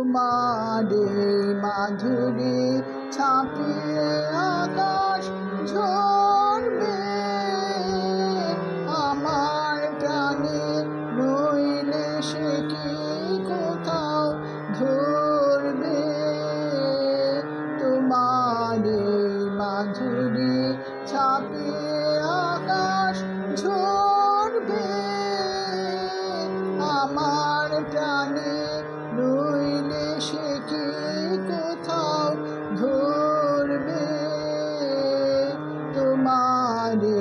তোমারে মাধুরী ছাপিয়ে আকাশ ঝরবে আমার প্রাণে, নইলে সে কি কোথাও ধরবে। তোমারে মাধুরী ছাপিয়ে আকাশ ঝরবে আমার প্রাণে, নইলে সে কি কোথাও ধরবে। তোমারে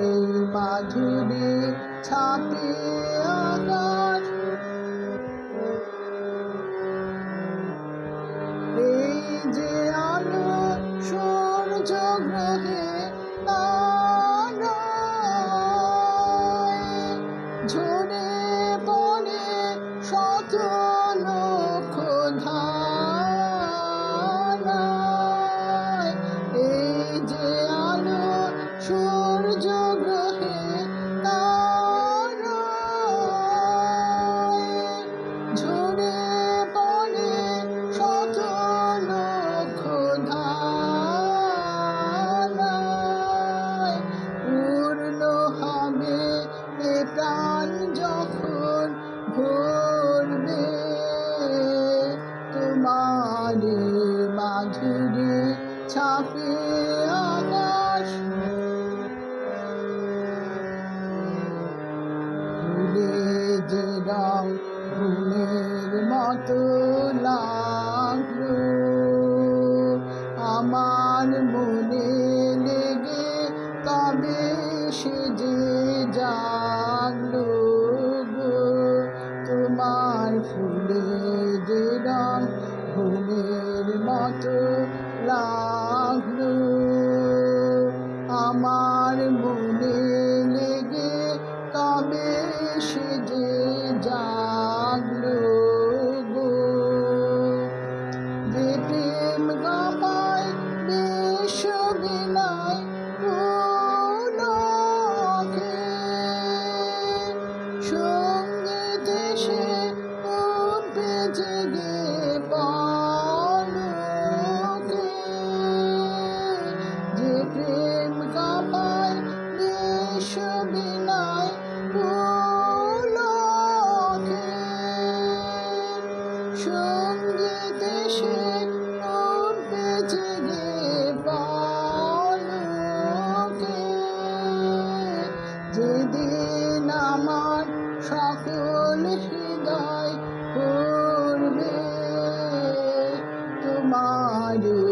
মাধুরী ছাপিয়ে আকাশ। এই যে আলো সূর্য গ্রহে তারায় ঝরে পড়ে শত লক্ষ ধারায়। এই যে আলো সূর্য গ্রহে তারায় ঝরে পড়ে শত লক্ষ ধারায়। পূর্ণ হবে এ প্রাণ যখন ভরবে তোমারে মাধুরী ছাপিয়ে আকাশ। ফুলে যে রং ফুলের মতো লাগলো আমার মনে লেগে, তবে সে যে জাগলো গো। তোমার ফুলে যে রং ফুলের মতো লাগলো আমার মনে লেগে, তবে সে যে জাগলো গো। যে প্রেম গাপায় বিশ্ব বিনায় পুলকে, সঙ্গীতে সে উঠবে জেগে পলকে। যে প্রেম গাপায় বিশ্ব বিনায় পুলকে, সঙ্গীতে সে উঠবে জেগে পলকে। যেদিন আমার সকল হৃদয় পড়বে তোমারে